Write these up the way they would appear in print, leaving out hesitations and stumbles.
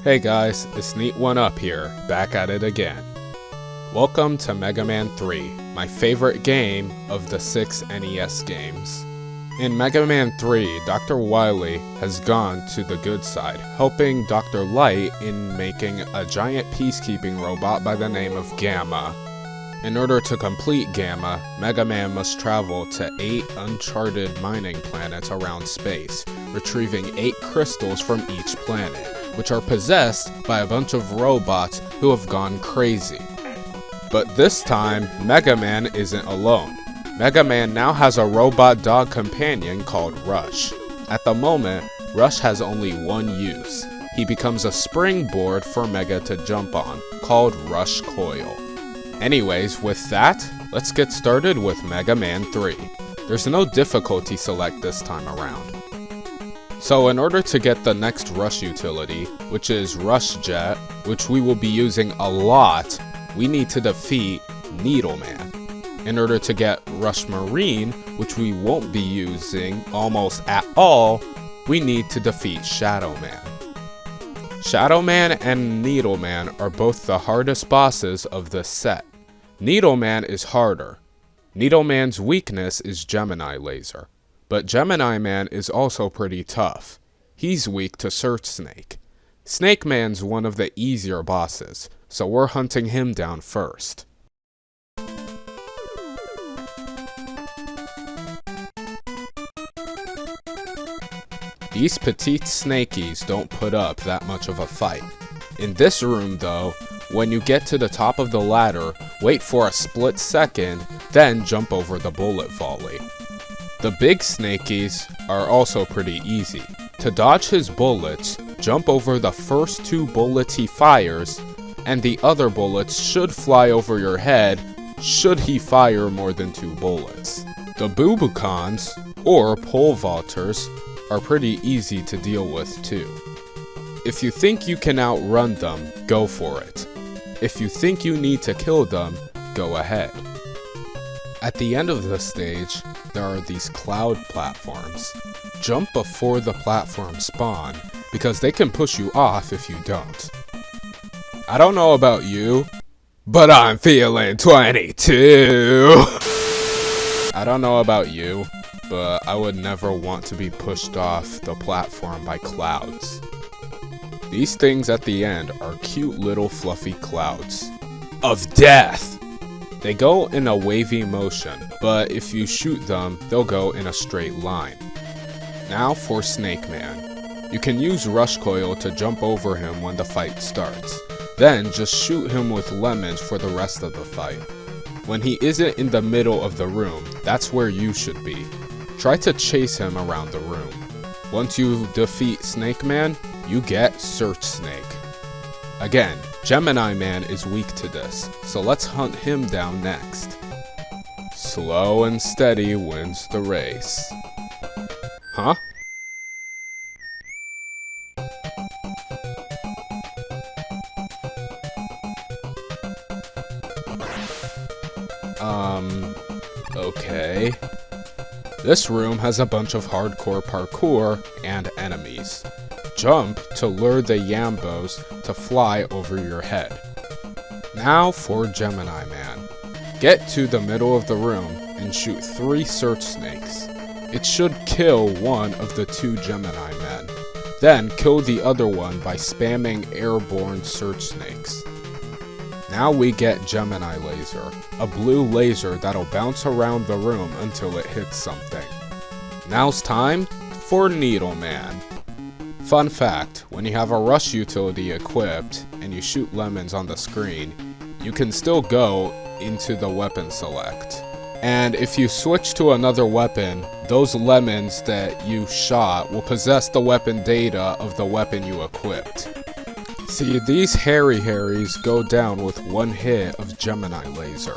Hey guys, it's Neat1Up here, back at it again. Welcome to Mega Man 3, my favorite game of the 6 NES games. In Mega Man 3, Dr. Wily has gone to the good side, helping Dr. Light in making a giant peacekeeping robot by the name of Gamma. In order to complete Gamma, Mega Man must travel to 8 uncharted mining planets around space, retrieving 8 crystals from each planet, which are possessed by a bunch of robots who have gone crazy. But this time, Mega Man isn't alone. Mega Man now has a robot dog companion called Rush. At the moment, Rush has only one use. He becomes a springboard for Mega to jump on, called Rush Coil. Anyways, with that, let's get started with Mega Man 3. There's no difficulty select this time around. So in order to get the next Rush utility, which is Rush Jet, which we will be using a lot, we need to defeat Needleman. In order to get Rush Marine, which we won't be using almost at all, we need to defeat Shadow Man. Shadow Man and Needleman are both the hardest bosses of this set. Needleman is harder. Needleman's weakness is Gemini Laser. But Gemini Man is also pretty tough. He's weak to Search Snake. Snake Man's one of the easier bosses, so we're hunting him down first. These petite snakies don't put up that much of a fight. In this room though, when you get to the top of the ladder, wait for a split second, then jump over the bullet volley. The big snakies are also pretty easy. To dodge his bullets, jump over the first 2 bullets he fires, and the other bullets should fly over your head should he fire more than 2 bullets. The Bubukons, or pole vaulters, are pretty easy to deal with too. If you think you can outrun them, go for it. If you think you need to kill them, go ahead. At the end of the stage, there are these cloud platforms. Jump before the platforms spawn, because they can push you off if you don't. I don't know about you, but I'm feeling 22! I don't know about you, but I would never want to be pushed off the platform by clouds. These things at the end are cute little fluffy clouds of death! They go in a wavy motion, but if you shoot them, they'll go in a straight line. Now for Snake Man. You can use Rush Coil to jump over him when the fight starts. Then just shoot him with lemons for the rest of the fight. When he isn't in the middle of the room, that's where you should be. Try to chase him around the room. Once you defeat Snake Man, you get Search Snake. Again, Gemini Man is weak to this, so let's hunt him down next. Slow and steady wins the race. Huh? Okay. This room has a bunch of hardcore parkour and enemies. Jump to lure the Yambos to fly over your head. Now for Gemini Man. Get to the middle of the room and shoot 3 Search Snakes. It should kill one of the 2 Gemini Men. Then kill the other one by spamming airborne Search Snakes. Now we get Gemini Laser, a blue laser that'll bounce around the room until it hits something. Now's time for Needleman. Fun fact, when you have a Rush utility equipped and you shoot lemons on the screen, you can still go into the weapon select. And if you switch to another weapon, those lemons that you shot will possess the weapon data of the weapon you equipped. See, these Harrys go down with 1 hit of Gemini Laser.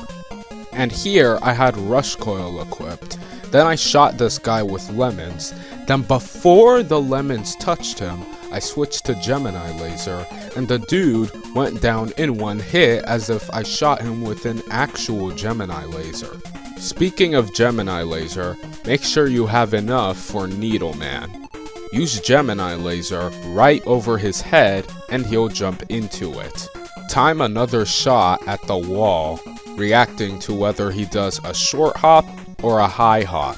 And here I had Rush Coil equipped. Then I shot this guy with lemons. Then before the lemons touched him, I switched to Gemini Laser, and the dude went down in 1 hit as if I shot him with an actual Gemini Laser. Speaking of Gemini Laser, make sure you have enough for Needleman. use Gemini laser right over his head and he'll jump into it. Time another shot at the wall, reacting to whether he does a short hop or a high hop.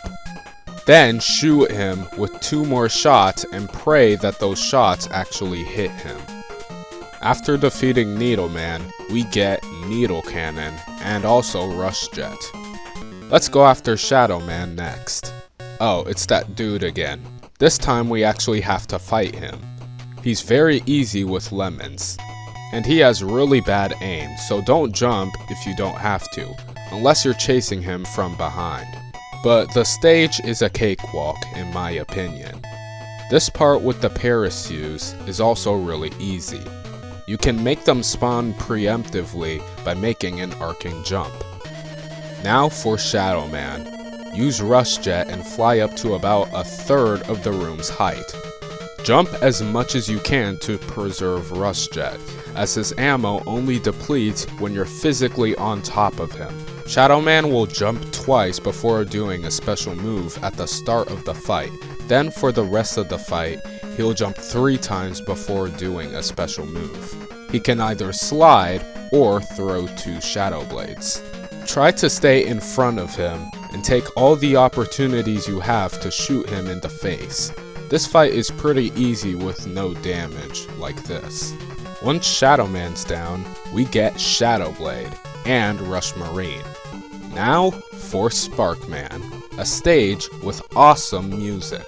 Then shoot him with 2 more shots and pray that those shots actually hit him. After defeating Needleman, we get Needle Cannon and also Rush Jet. Let's go after Shadow Man next. Oh, it's that dude again. This time we actually have to fight him. He's very easy with lemons. And he has really bad aim, so don't jump if you don't have to, unless you're chasing him from behind. But the stage is a cakewalk in my opinion. This part with the parachutes is also really easy. You can make them spawn preemptively by making an arcing jump. Now for Shadow Man. Use Rush Jet and fly up to about 1/3 of the room's height. Jump as much as you can to preserve Rush Jet, as his ammo only depletes when you're physically on top of him. Shadow Man will jump twice before doing a special move at the start of the fight. Then for the rest of the fight, he'll jump 3 times before doing a special move. He can either slide or throw 2 Shadow Blades. Try to stay in front of him and take all the opportunities you have to shoot him in the face. This fight is pretty easy with no damage, like this. Once Shadow Man's down, we get Shadow Blade and Rush Marine. Now for Spark Man, a stage with awesome music.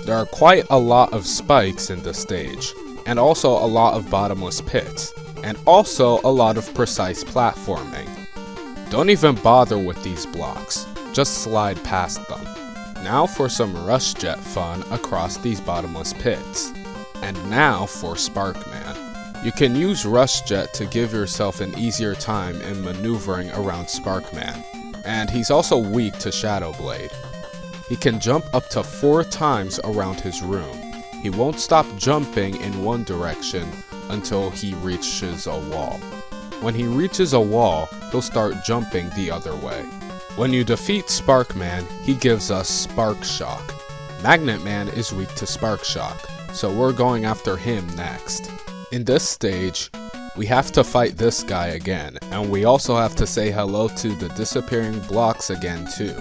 There are quite a lot of spikes in the stage, and also a lot of bottomless pits, and also a lot of precise platforming. Don't even bother with these blocks, just slide past them. Now for some Rush Jet fun across these bottomless pits. And now for Spark Man. You can use Rush Jet to give yourself an easier time in maneuvering around Spark Man, and he's also weak to Shadow Blade. He can jump up to 4 times around his room. He won't stop jumping in one direction until he reaches a wall. When he reaches a wall, he'll start jumping the other way. When you defeat Spark Man, he gives us Spark Shock. Magnet Man is weak to Spark Shock, so we're going after him next. In this stage, we have to fight this guy again, and we also have to say hello to the disappearing blocks again too.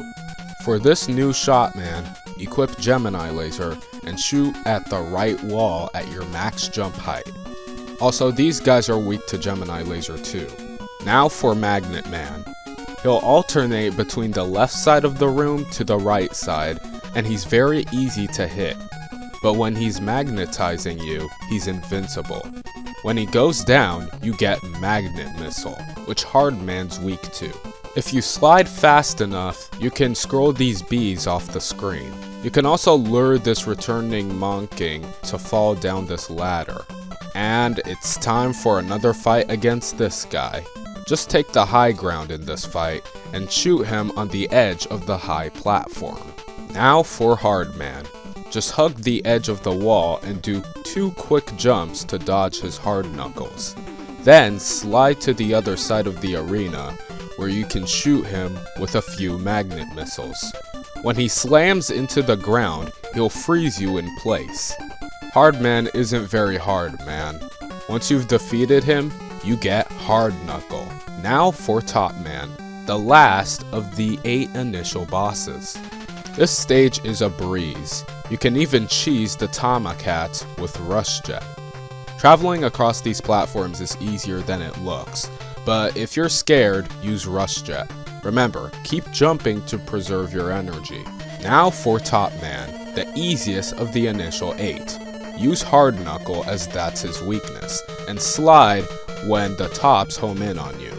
For this new shot man, equip Gemini laser and shoot at the right wall at your max jump height. Also, these guys are weak to Gemini laser too. Now for Magnet Man. He'll alternate between the left side of the room to the right side, and he's very easy to hit. But when he's magnetizing you, he's invincible. When he goes down, you get Magnet Missile, which Hard Man's weak to. If you slide fast enough, you can scroll these bees off the screen. You can also lure this returning Monking to fall down this ladder. And it's time for another fight against this guy. Just take the high ground in this fight and shoot him on the edge of the high platform. Now for Hard Man. Just hug the edge of the wall and do 2 quick jumps to dodge his hard knuckles. Then slide to the other side of the arena where you can shoot him with a few magnet missiles. When he slams into the ground, he'll freeze you in place. Hard Man isn't very hard, man. Once you've defeated him, you get Hard Knuckle. Now for Top Man, the last of the 8 initial bosses. This stage is a breeze. You can even cheese the Tomcats with Rush Jet. Traveling across these platforms is easier than it looks, but if you're scared, use Rush Jet. Remember, keep jumping to preserve your energy. Now for Top Man, the easiest of the initial 8. Use Hard Knuckle as that's his weakness, and slide when the tops home in on you.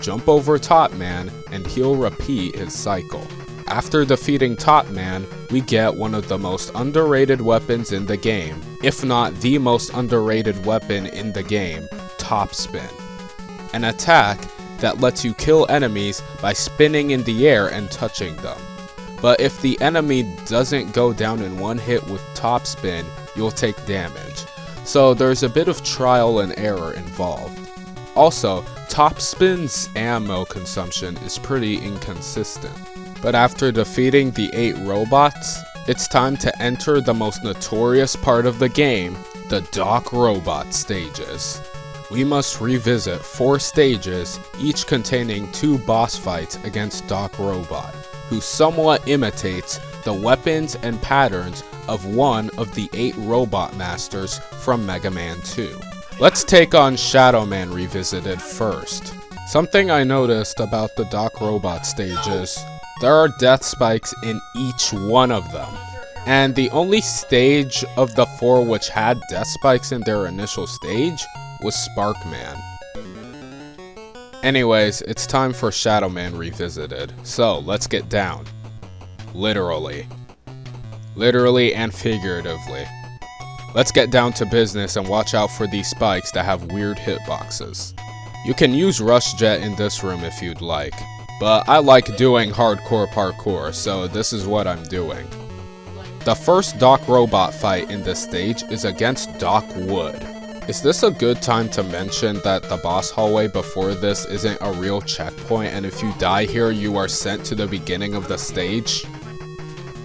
Jump over Top Man, and he'll repeat his cycle. After defeating Top Man, we get one of the most underrated weapons in the game, if not the most underrated weapon in the game, Top Spin. An attack that lets you kill enemies by spinning in the air and touching them. But if the enemy doesn't go down in one hit with Top Spin, you'll take damage. So there's a bit of trial and error involved. Also, Top Spin's ammo consumption is pretty inconsistent. But after defeating the 8 robots, it's time to enter the most notorious part of the game, the Doc Robot stages. We must revisit 4 stages, each containing 2 boss fights against Doc Robot, who somewhat imitates the weapons and patterns of one of the 8 Robot Masters from Mega Man 2. Let's take on Shadow Man Revisited first. Something I noticed about the Doc Robot stages, there are death spikes in each one of them. And the only stage of the 4 which had death spikes in their initial stage was Sparkman. Anyways, it's time for Shadow Man Revisited, so let's get down. Literally and figuratively. Let's get down to business and watch out for these spikes that have weird hitboxes. You can use Rush Jet in this room if you'd like, but I like doing hardcore parkour, so this is what I'm doing. The first Doc Robot fight in this stage is against Doc Wood. Is this a good time to mention that the boss hallway before this isn't a real checkpoint, and if you die here you are sent to the beginning of the stage?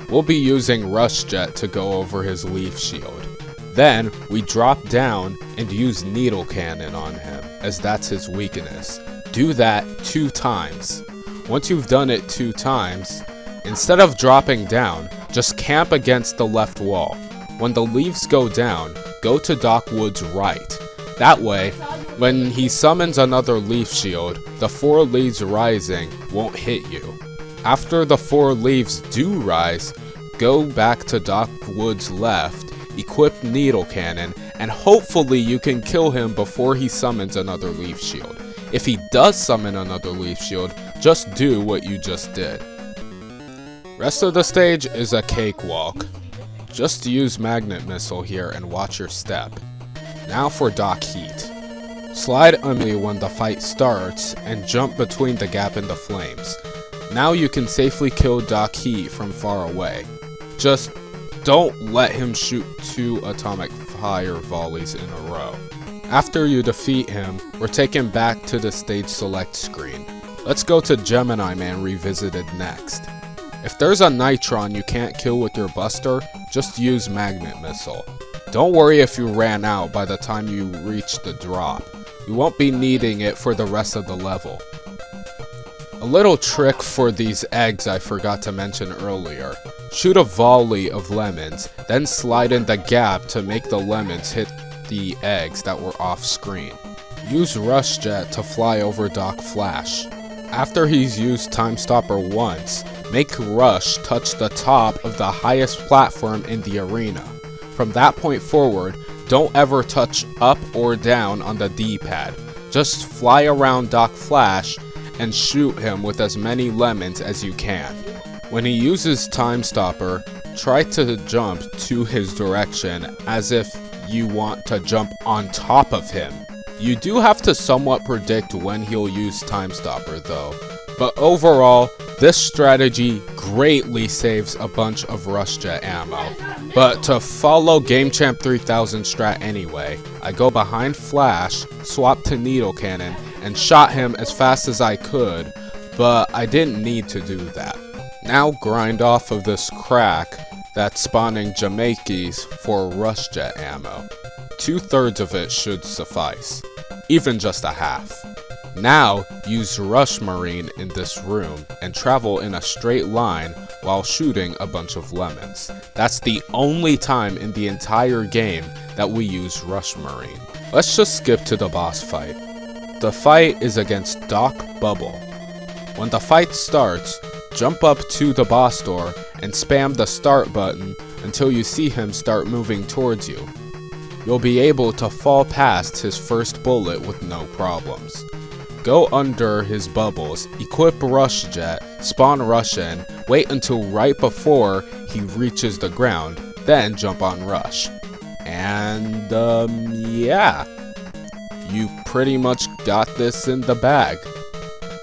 We'll be using Rush Jet to go over his leaf shield. Then, we drop down and use Needle Cannon on him, as that's his weakness. Do that 2 times. Once you've done it 2 times, instead of dropping down, just camp against the left wall. When the leaves go down, go to Doc Wood's right. That way, when he summons another leaf shield, the 4 leaves rising won't hit you. After the 4 leaves do rise, go back to Doc Wood's left, equip Needle Cannon, and hopefully you can kill him before he summons another leaf shield. If he does summon another leaf shield, just do what you just did. Rest of the stage is a cakewalk. Just use Magnet Missile here and watch your step. Now for Doc Heat. Slide only when the fight starts and jump between the gap and the flames. Now you can safely kill Doc Heat from far away. Just don't let him shoot 2 atomic fire volleys in a row. After you defeat him, we're taken back to the stage select screen. Let's go to Gemini Man Revisited next. If there's a Nitron you can't kill with your Buster, just use Magnet Missile. Don't worry if you ran out by the time you reach the drop. You won't be needing it for the rest of the level. A little trick for these eggs I forgot to mention earlier. Shoot a volley of lemons, then slide in the gap to make the lemons hit the eggs that were off screen. Use Rush Jet to fly over Doc Flash. After he's used Time Stopper once, make Rush touch the top of the highest platform in the arena. From that point forward, don't ever touch up or down on the D-pad. Just fly around Doc Flash and shoot him with as many lemons as you can. When he uses Time Stopper, try to jump to his direction as if you want to jump on top of him. You do have to somewhat predict when he'll use Time Stopper though, but overall, this strategy greatly saves a bunch of Rush Jet ammo. But to follow Game Champ 3000 strat anyway, I go behind Flash, swap to Needle Cannon, and shot him as fast as I could, but I didn't need to do that. Now grind off of this crack that's spawning Jamaikis for Rush Jet ammo. 2/3 of it should suffice, even just a half. Now use Rush Marine in this room and travel in a straight line while shooting a bunch of lemons. That's the only time in the entire game that we use Rush Marine. Let's just skip to the boss fight. The fight is against Doc Bubble. When the fight starts, jump up to the boss door and spam the start button until you see him start moving towards you. You'll be able to fall past his first bullet with no problems. Go under his bubbles, equip Rush Jet, spawn Rush in, wait until right before he reaches the ground, then jump on Rush. And yeah. You pretty much got this in the bag.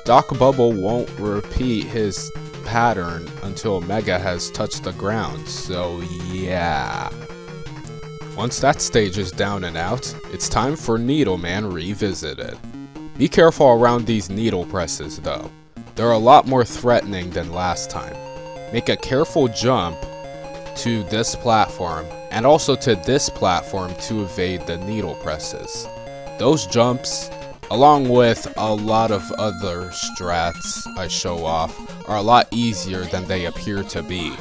Doc Bubble won't repeat his pattern until Mega has touched the ground, so yeah. Once that stage is down and out, it's time for Needle Man Revisited. Be careful around these needle presses though. They're a lot more threatening than last time. Make a careful jump to this platform, and also to this platform to evade the needle presses. Those jumps, along with a lot of other strats I show off, are a lot easier than they appear to be.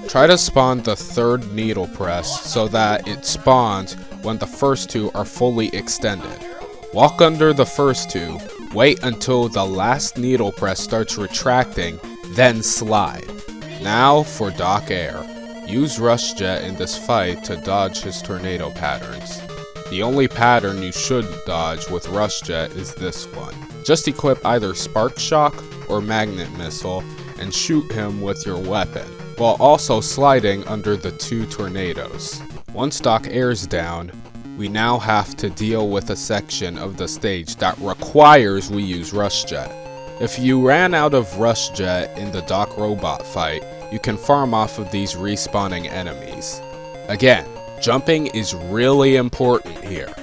Try to spawn the third needle press so that it spawns when the first two are fully extended. Walk under the first two, wait until the last needle press starts retracting, then slide. Now for Doc Air. Use Rush Jet in this fight to dodge his tornado patterns. The only pattern you should dodge with Rush Jet is this one. Just equip either Spark Shock or Magnet Missile and shoot him with your weapon, while also sliding under the two tornadoes. Once Doc Air's down, we now have to deal with a section of the stage that requires we use Rush Jet. If you ran out of Rush Jet in the Doc Robot fight, you can farm off of these respawning enemies. Again, jumping is really important here.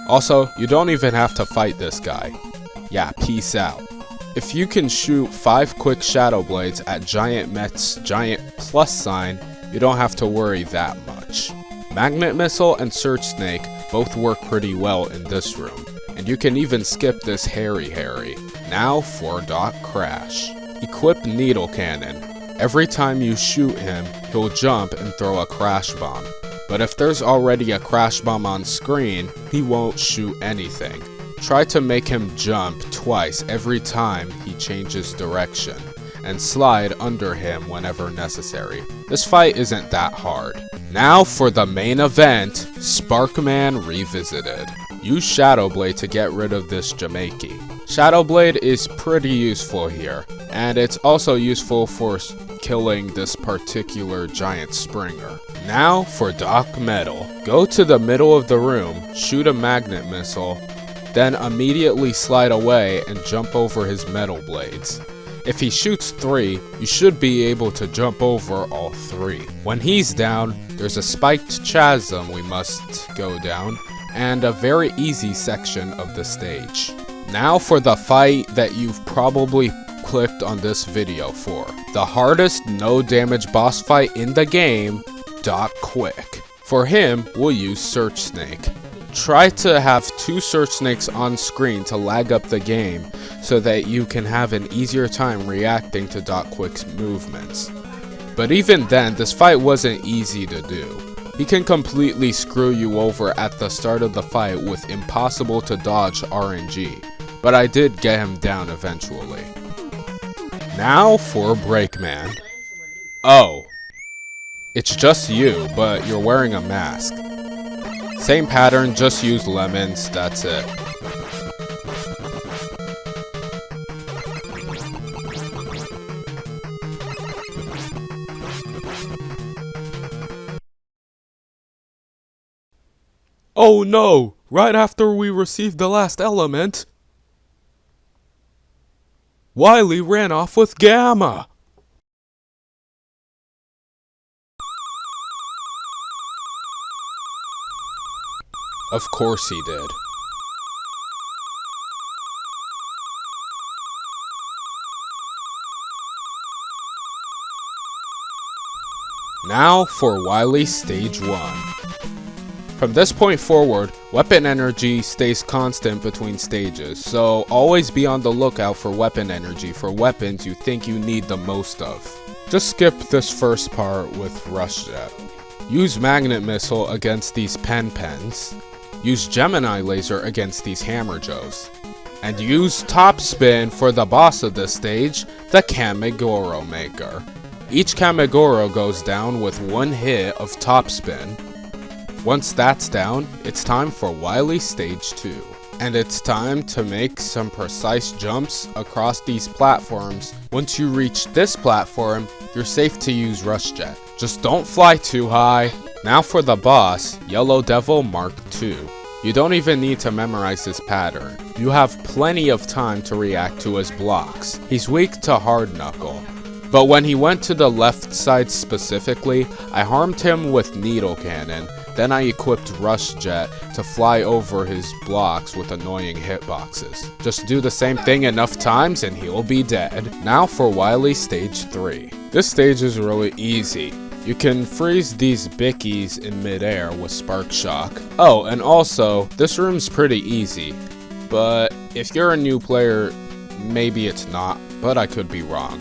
Also, you don't even have to fight this guy. Yeah, peace out. If you can shoot 5 quick Shadow Blades at Giant Met's giant plus sign, you don't have to worry that much. Magnet Missile and Search Snake both work pretty well in this room, and you can even skip this Harry. Now for Doc Crash. Equip Needle Cannon. Every time you shoot him, he'll jump and throw a Crash Bomb. But if there's already a Crash Bomb on screen, he won't shoot anything. Try to make him jump twice every time he changes direction, and slide under him whenever necessary. This fight isn't that hard. Now for the main event, Sparkman Revisited. Use Shadow Blade to get rid of this Jamaica. Shadow Blade is pretty useful here, and it's also useful for killing this particular giant Springer. Now for Doc Metal. Go to the middle of the room, shoot a Magnet Missile, then immediately slide away and jump over his metal blades. If he shoots 3, you should be able to jump over all 3. When he's down, there's a spiked chasm we must go down, and a very easy section of the stage. Now for the fight that you've probably clicked on this video for. The hardest no damage boss fight in the game, Doc Quick. For him, we'll use Search Snake. Try to have 2 Search Snakes on screen to lag up the game so that you can have an easier time reacting to Doc Quick's movements. But even then, this fight wasn't easy to do. He can completely screw you over at the start of the fight with impossible to dodge RNG, but I did get him down eventually. Now for Breakman. Oh, it's just you, but you're wearing a mask. Same pattern, just use lemons, that's it. Oh no! Right after we received the last element, Wily ran off with Gamma! Of course he did. Now for Wily Stage 1. From this point forward, weapon energy stays constant between stages, so always be on the lookout for weapon energy for weapons you think you need the most of. Just skip this first part with Rush Jet. Use Magnet Missile against these Pens. Use Gemini Laser against these Hammer Joes. And use Top Spin for the boss of this stage, the Kamegoro Maker. Each Kamegoro goes down with 1 hit of Top Spin. Once that's down, it's time for Wily Stage 2. And it's time to make some precise jumps across these platforms. Once you reach this platform, you're safe to use Rush Jet. Just don't fly too high. Now for the boss, Yellow Devil Mark II. You don't even need to memorize his pattern. You have plenty of time to react to his blocks. He's weak to Hard Knuckle. But when he went to the left side specifically, I harmed him with Needle Cannon. Then I equipped Rush Jet to fly over his blocks with annoying hitboxes. Just do the same thing enough times and he'll be dead. Now for Wily Stage 3. This stage is really easy. You can freeze these bickies in midair with Spark Shock. Oh, and also, this room's pretty easy, but if you're a new player, maybe it's not, but I could be wrong.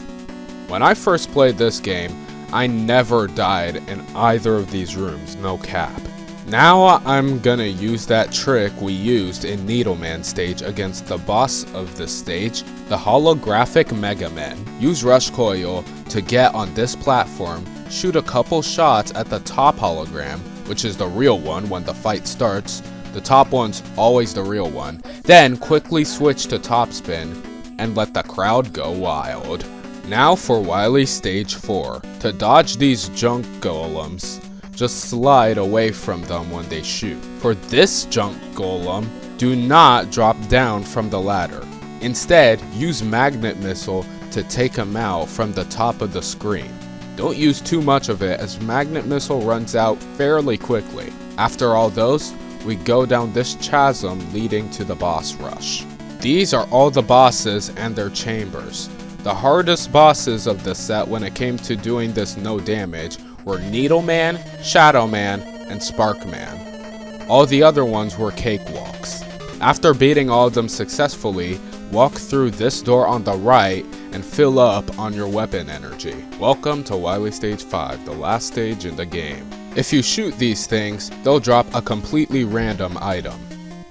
When I first played this game, I never died in either of these rooms, no cap. Now I'm gonna use that trick we used in Needleman stage against the boss of this stage, the holographic Megaman. Use Rush Coil to get on this platform, shoot a couple shots at the top hologram, which is the real one when the fight starts. The top one's always the real one. Then quickly switch to topspin and let the crowd go wild. Now for Wily Stage 4. To dodge these junk golems, just slide away from them when they shoot. For this junk golem, do not drop down from the ladder. Instead, use Magnet Missile to take him out from the top of the screen. Don't use too much of it as Magnet Missile runs out fairly quickly. After all those, we go down this chasm leading to the boss rush. These are all the bosses and their chambers. The hardest bosses of the set when it came to doing this no damage were Needleman, Shadowman, and Sparkman. All the other ones were cakewalks. After beating all of them successfully, walk through this door on the right and fill up on your weapon energy. Welcome to Wily Stage 5, the last stage in the game. If you shoot these things, they'll drop a completely random item.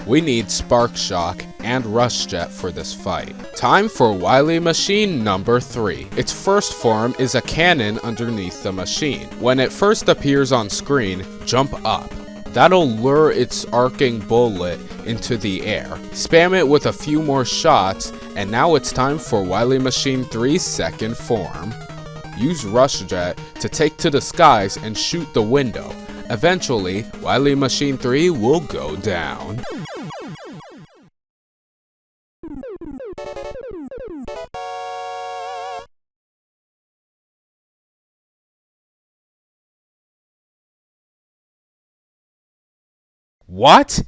We need Spark Shock and Rush Jet for this fight. Time for Wily Machine number 3. Its first form is a cannon underneath the machine. When it first appears on screen, jump up. That'll lure its arcing bullet into the air. Spam it with a few more shots, and now it's time for Wily Machine 3's second form. Use Rush Jet to take to the skies and shoot the window. Eventually, Wily Machine 3 will go down. What?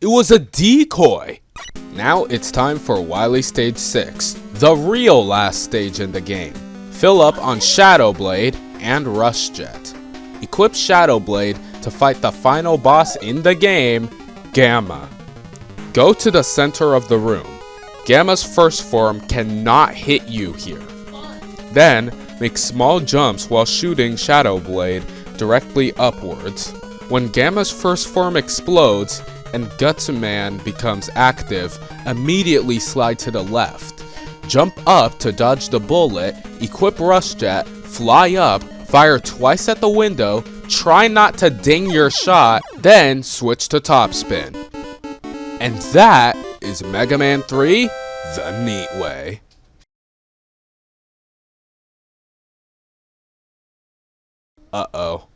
It was a decoy! Now it's time for Wily Stage 6, the real last stage in the game. Fill up on Shadow Blade and Rush Jet. Equip Shadow Blade to fight the final boss in the game, Gamma. Go to the center of the room. Gamma's first form cannot hit you here. Then, make small jumps while shooting Shadow Blade directly upwards. When Gamma's first form explodes and Gutsman becomes active, immediately slide to the left. Jump up to dodge the bullet, equip Rush Jet, fly up, fire twice at the window, try not to ding your shot, then switch to topspin. And that is Mega Man 3 the neat way. Uh-oh.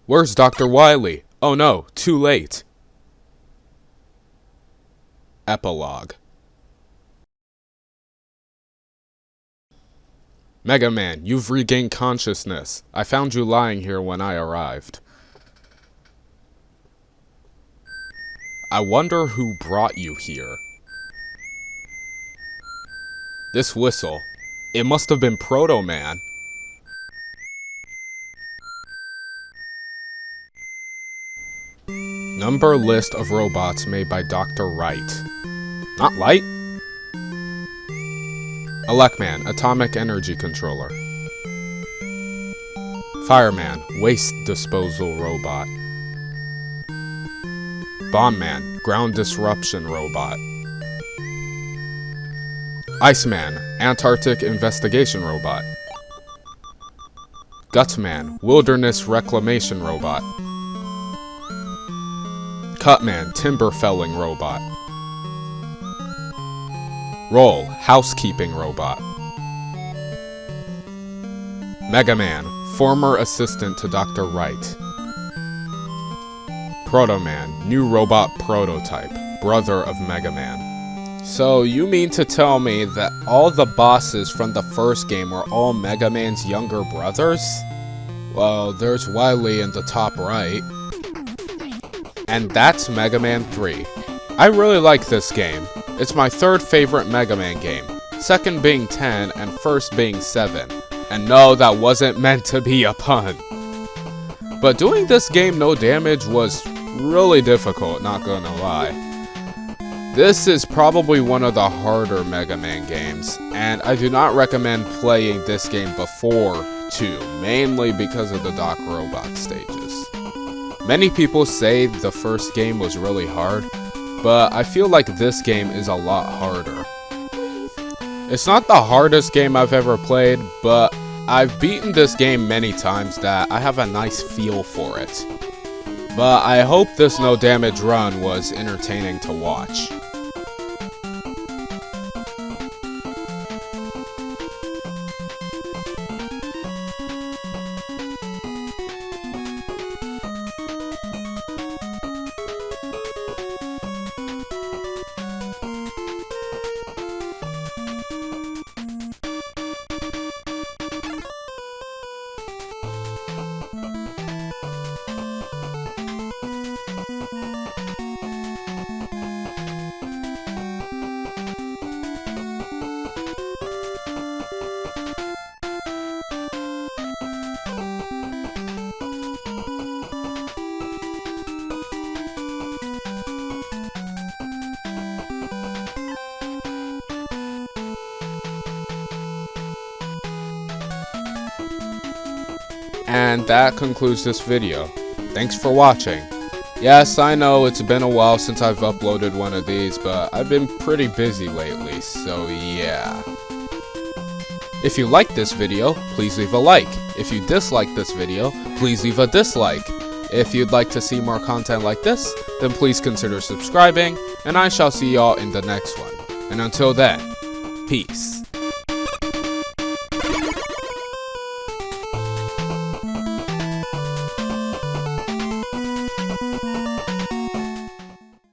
Where's Dr. Wily? Oh no, too late. Epilogue. Mega Man, you've regained consciousness. I found you lying here when I arrived. I wonder who brought you here. This whistle. It must have been Proto Man. Number list of robots made by Dr. Wright. Not Light? Elecman, atomic energy controller. Fireman, waste disposal robot. Bombman, ground disruption robot. Iceman, Antarctic investigation robot. Gutsman, wilderness reclamation robot. Cutman, timber felling robot. Roll, housekeeping robot. Mega Man, former assistant to Dr. Wright. Proto Man, new robot prototype, brother of Mega Man. So you mean to tell me that all the bosses from the first game were all Mega Man's younger brothers? Well, there's Wily in the top right. And that's Mega Man 3. I really like this game. It's my third favorite Mega Man game. second being 10, and first being 7. And no, that wasn't meant to be a pun. But doing this game no damage was really difficult, not gonna lie. This is probably one of the harder Mega Man games, and I do not recommend playing this game before 2, mainly because of the Doc Robot stages. Many people say the first game was really hard, but I feel like this game is a lot harder. It's not the hardest game I've ever played, but I've beaten this game many times that I have a nice feel for it. But I hope this no damage run was entertaining to watch. And that concludes this video. Thanks for watching. Yes, I know it's been a while since I've uploaded one of these, but I've been pretty busy lately, so yeah. If you liked this video, please leave a like. If you disliked this video, please leave a dislike. If you'd like to see more content like this, then please consider subscribing, and I shall see y'all in the next one. And until then, peace.